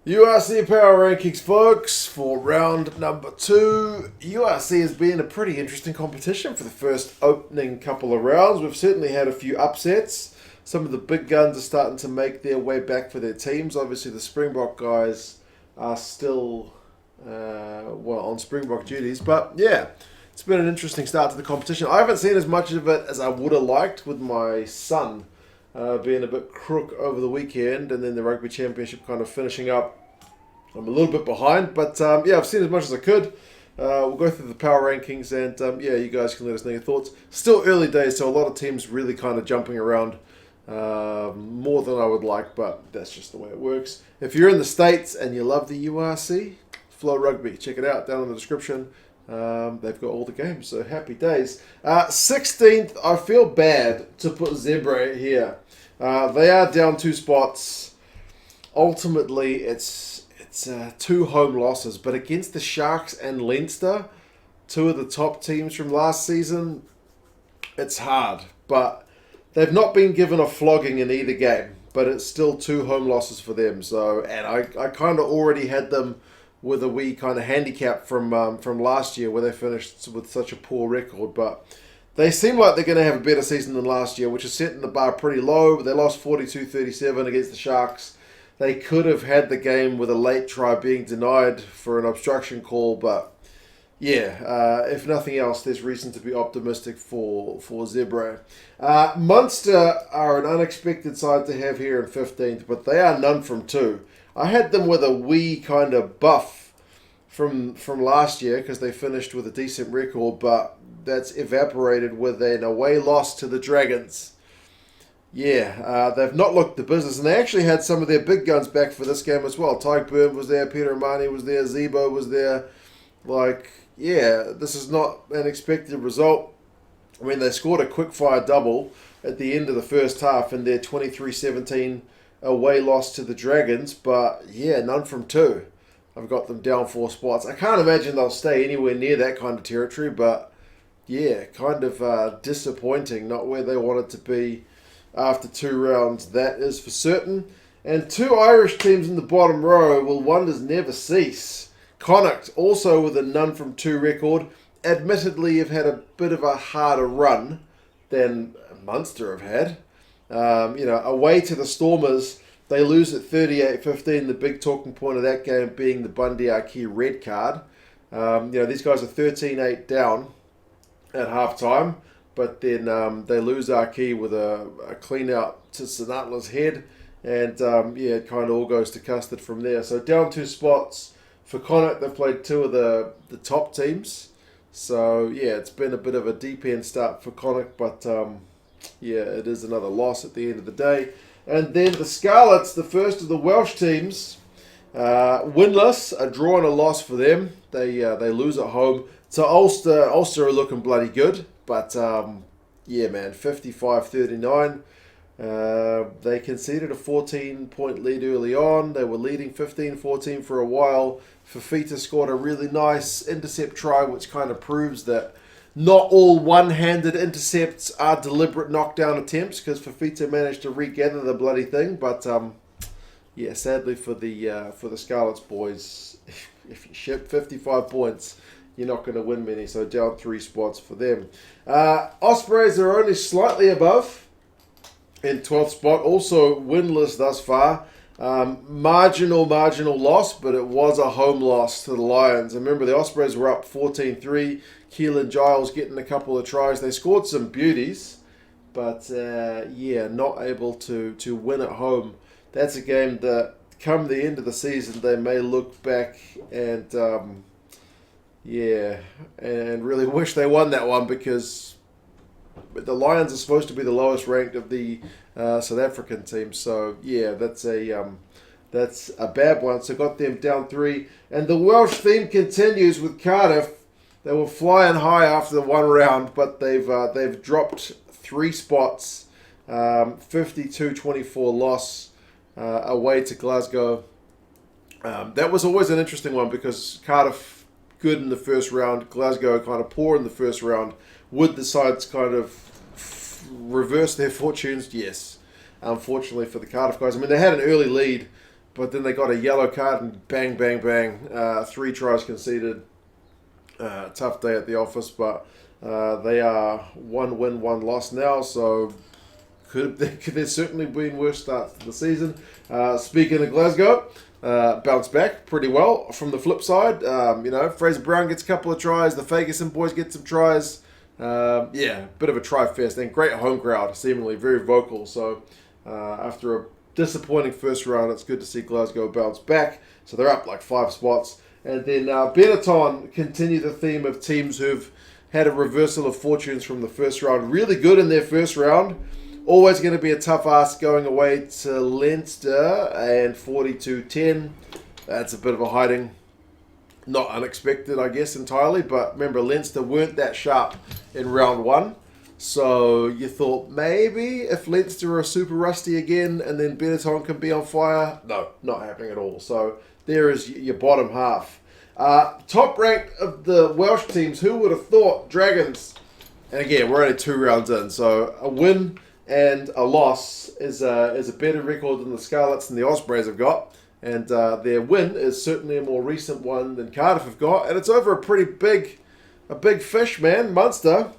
URC Power Rankings, folks, for round number 2. URC has been a pretty interesting competition for the first opening couple of rounds. We've certainly had a few upsets. Some of the big guns are starting to make their way back for their teams. Obviously, the Springbok guys are still on Springbok duties. But yeah, it's been an interesting start to the competition. I haven't seen as much of it as I would have liked with my son. Being a bit crook over the weekend, and then the Rugby Championship kind of finishing up. I'm a little bit behind, but yeah, I've seen as much as I could. We'll go through the power rankings, and yeah, you guys can let us know your thoughts. Still early days, so a lot of teams really kind of jumping around more than I would like, but that's just the way it works. If you're in the States and you love the URC, Flow Rugby, check it out down in the description. They've got all the games, so happy days. 16th, I feel bad to put Zebre here. They are down 2 spots. Ultimately, it's 2 home losses, but against the Sharks and Leinster, 2 of the top teams from last season, it's hard. But they've not been given a flogging in either game, but it's still 2 home losses for them. So, and I kind of already had them with a wee kind of handicap from last year where they finished with such a poor record. But they seem like they're going to have a better season than last year, which is setting the bar pretty low. They lost 42-37 against the Sharks. They could have had the game with a late try being denied for an obstruction call, but yeah, if nothing else, there's reason to be optimistic for Zebre. Munster are an unexpected side to have here in 15th, but they are none from 2. I had them with a wee kind of buff from last year because they finished with a decent record, but that's evaporated with an away loss to the Dragons. Yeah, they've not looked the business, and they actually had some of their big guns back for this game as well. Tyke Byrne was there, Peter Imani was there, Zebre was there. Like, yeah, this is not an expected result. I mean, they scored a quick-fire double at the end of the first half in their 23-17 away loss to the Dragons, but yeah, none from 2. I've got them down 4 spots. I can't imagine they'll stay anywhere near that kind of territory, but yeah, kind of disappointing. Not where they wanted to be after 2 rounds, that is for certain. And 2 Irish teams in the bottom row, well, wonders never cease. Connacht, also with a none from 2 record, admittedly have had a bit of a harder run than Munster have had. Away to the Stormers, they lose at 38-15, the big talking point of that game being the Bundy Aki red card. These guys are 13-8 down at halftime, but then they lose Aki with a clean out to Sinatla's head, and it kind of all goes to custard from there. So down 2 spots for Connacht. They've played 2 of the top teams, so yeah, it's been a bit of a deep end start for Connacht, but it is another loss at the end of the day. And then the Scarlets, the first of the Welsh teams, winless, a draw and a loss for them. They lose at home to Ulster. Ulster are looking bloody good, but 55-39. They conceded a 14-point lead early on. They were leading 15-14 for a while. Fafita scored a really nice intercept try, which kind of proves that not all one-handed intercepts are deliberate knockdown attempts, because Fafita managed to regather the bloody thing. But sadly for the Scarlets boys, if you ship 55 points, you're not going to win many. So down 3 spots for them. Ospreys are only slightly above in 12th spot, also winless thus far. Marginal loss, but it was a home loss to the Lions. And remember, the Ospreys were up 14-3. Keelan Giles getting a couple of tries. They scored some beauties, but not able to win at home. That's a game that, come the end of the season, they may look back and really wish they won that one, because the Lions are supposed to be the lowest ranked of the South African teams. So yeah, that's a bad one. So got them down 3. And the Welsh theme continues with Cardiff. They were flying high after the 1 round, but they've dropped 3 spots. 52-24 loss away to Glasgow. That was always an interesting one, because Cardiff good in the first round, Glasgow kind of poor in the first round. Would the sides kind of reverse their fortunes? Yes. Unfortunately for the Cardiff guys. I mean, they had an early lead, but then they got a yellow card and bang, bang, bang. 3 tries conceded. Tough day at the office, but they are 1 win, 1 loss now, so there's certainly been worse starts to the season. Speaking of Glasgow, bounced back pretty well from the flip side. Fraser Brown gets a couple of tries, the Ferguson boys get some tries. Bit of a try fest, and great home crowd, seemingly very vocal. So after a disappointing first round, it's good to see Glasgow bounce back. So they're up like 5 spots. And then Benetton continue the theme of teams who've had a reversal of fortunes from the first round. Really good in their first round. Always going to be a tough ask going away to Leinster and 42-10. That's a bit of a hiding. Not unexpected, I guess, entirely. But remember, Leinster weren't that sharp in round 1. So you thought maybe if Leinster are super rusty again and then Benetton can be on fire. No, not happening at all. So there is your bottom half. Top ranked of the Welsh teams, who would have thought? Dragons. And again, we're only 2 rounds in. So a win and a loss is a better record than the Scarlets and the Ospreys have got. And their win is certainly a more recent one than Cardiff have got. And it's over a pretty big fish, man. Munster.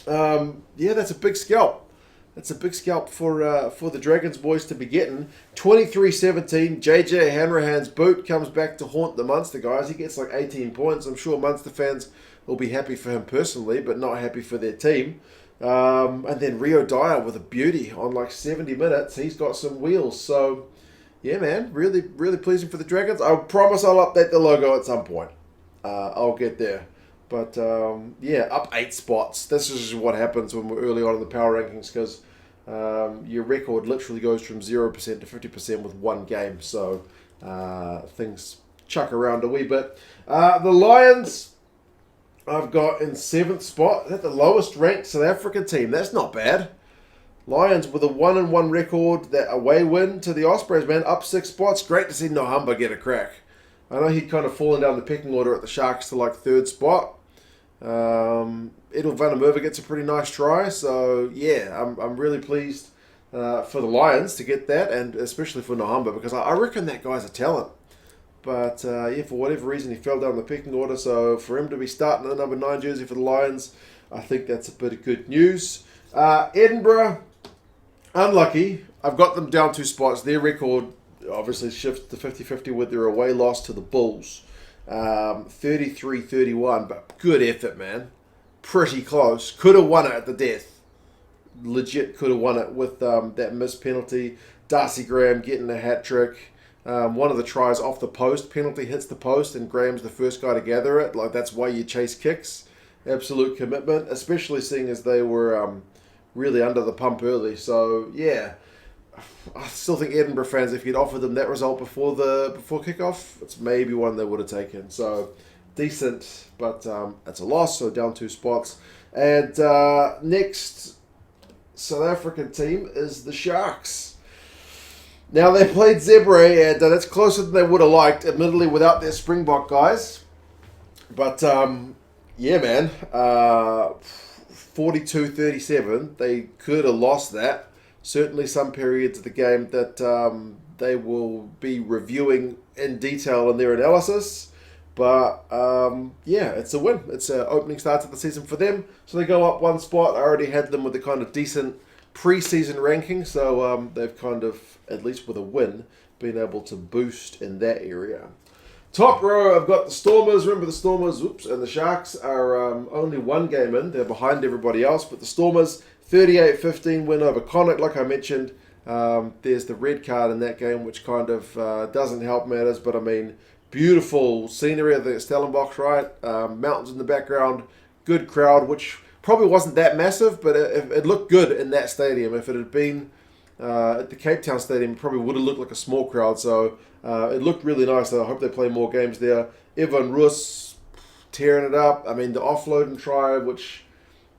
That's a big scalp. That's a big scalp for the Dragons boys to be getting. 23-17, JJ Hanrahan's boot comes back to haunt the Munster guys. He gets like 18 points. I'm sure Munster fans will be happy for him personally, but not happy for their team. And then Rio Dyer with a beauty on like 70 minutes. He's got some wheels. So, yeah, man, really, really pleasing for the Dragons. I promise I'll update the logo at some point. I'll get there. But, up 8 spots. This is what happens when we're early on in the power rankings because your record literally goes from 0% to 50% with 1 game. So things chuck around a wee bit. The Lions I've got in 7th spot. Is that the lowest ranked South African team? That's not bad. Lions with a 1-1 record, that away win to the Ospreys, man, up 6 spots. Great to see Nohamba get a crack. I know he'd kind of fallen down the pecking order at the Sharks to like 3rd spot. Edel van der Merwe gets a pretty nice try, so yeah, I'm really pleased for the Lions to get that, and especially for Nohamba because I reckon that guy's a talent. But for whatever reason, he fell down the pecking order, so for him to be starting the number 9 jersey for the Lions, I think that's a bit of good news. Edinburgh, unlucky. I've got them down 2 spots. Their record obviously shifts to 50-50 with their away loss to the Bulls. 33-31, but good effort, man. Pretty close. Could have won it at the death. Legit could have won it with that missed penalty. Darcy Graham getting a hat trick. One of the tries off the post. Penalty hits the post and Graham's the first guy to gather it. Like, that's why you chase kicks. Absolute commitment, especially seeing as they were really under the pump early. So, yeah. I still think Edinburgh fans, if you'd offered them that result before kickoff, it's maybe one they would have taken. So decent, but it's a loss, so down 2 spots. And next South African team is the Sharks. Now they played Zebre, and that's closer than they would have liked, admittedly without their Springbok guys. But yeah, man, 42-37, they could have lost that. Certainly some periods of the game that they will be reviewing in detail in their analysis. But, it's a win. It's an opening start to the season for them. So they go up 1 spot. I already had them with a kind of decent pre-season ranking. So they've kind of, at least with a win, been able to boost in that area. Top row, I've got the Stormers. Remember the Stormers, and the Sharks are only 1 game in. They're behind everybody else. But the Stormers, 38-15 win over Connacht, like I mentioned. There's the red card in that game, which kind of doesn't help matters. But, I mean, beautiful scenery of the Stellenbosch, right? Mountains in the background, good crowd, which probably wasn't that massive, but it looked good in that stadium. If it had been at the Cape Town Stadium, it probably would have looked like a small crowd. So it looked really nice. I hope they play more games there. Evan Roos tearing it up. I mean, the offloading try, which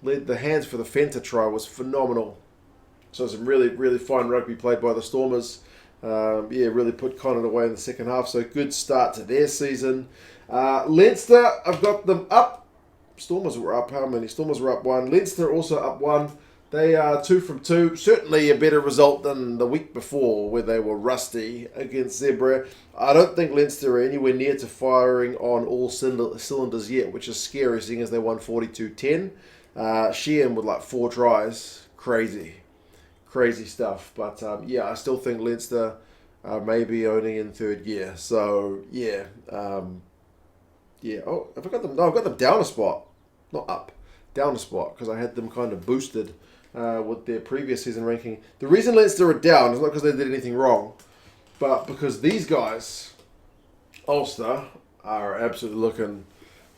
led the hands for the Fenta try, was phenomenal. So some really, really fine rugby played by the Stormers. Really put Connacht away in the second half. So good start to their season. Leinster, I've got them up. Stormers were up. How many? Stormers were up 1. Leinster also up 1. They are 2 from 2. Certainly a better result than the week before where they were rusty against Zebre. I don't think Leinster are anywhere near to firing on all cylinders yet, which is scary seeing as they won 42-10. Sheehan with like 4 tries. Crazy stuff. But I still think Leinster are maybe only in third gear. So Oh, have I got them? No, I've got them down a spot, not up. Down a spot because I had them kind of boosted with their previous season ranking. The reason Leinster are down is not because they did anything wrong, but because these guys, Ulster, are absolutely looking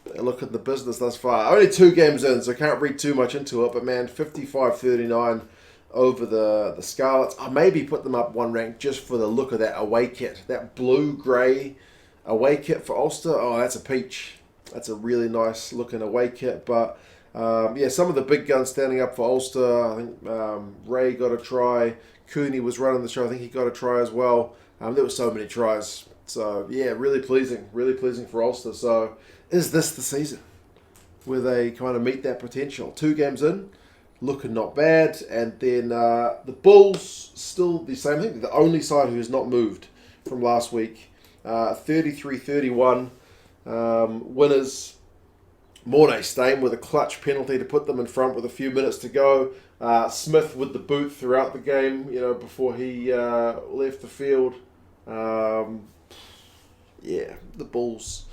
the business thus far. Only 2 games in, so I can't read too much into it. But man, 55-39 over the Scarlets. I maybe put them up 1 rank just for the look of that away kit, that blue-grey away kit for Ulster. Oh, that's a peach. That's a really nice looking away kit, but. Some of the big guns standing up for Ulster. I think Ray got a try. Cooney was running the show. I think he got a try as well. There were so many tries. So, really pleasing for Ulster. So, is this the season where they kind of meet that potential? 2 games in, looking not bad. And then the Bulls, still the same thing. They're the only side who has not moved from last week. 33-31 winners. Mornay Stain with a clutch penalty to put them in front with a few minutes to go. Smith with the boot throughout the game, before he left the field. The Bulls,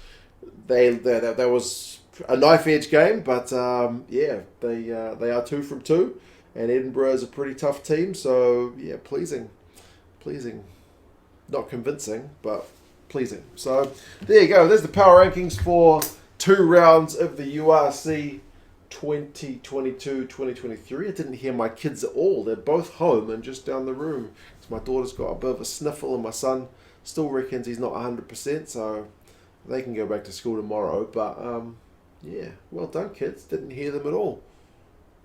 that was a knife edge game, but they are 2 from 2, and Edinburgh is a pretty tough team. So pleasing, not convincing, but pleasing. So there you go. There's the power rankings for 2 rounds of the URC 2022-2023. I didn't hear my kids at all. They're both home and just down the room. So my daughter's got a bit of a sniffle and my son still reckons he's not 100%. So they can go back to school tomorrow. But well done, kids. Didn't hear them at all.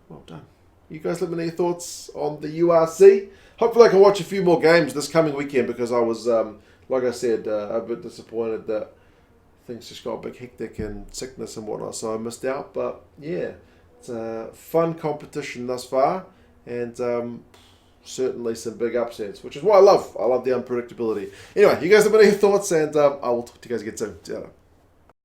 Well done. You guys let me know your thoughts on the URC. Hopefully I can watch a few more games this coming weekend because I was, like I said, a bit disappointed that things just got a bit hectic and sickness and whatnot, so I missed out. But it's a fun competition thus far, and certainly some big upsets, which is what I love. I love the unpredictability. Anyway, you guys let me know your thoughts, and I will talk to you guys again soon. See you later.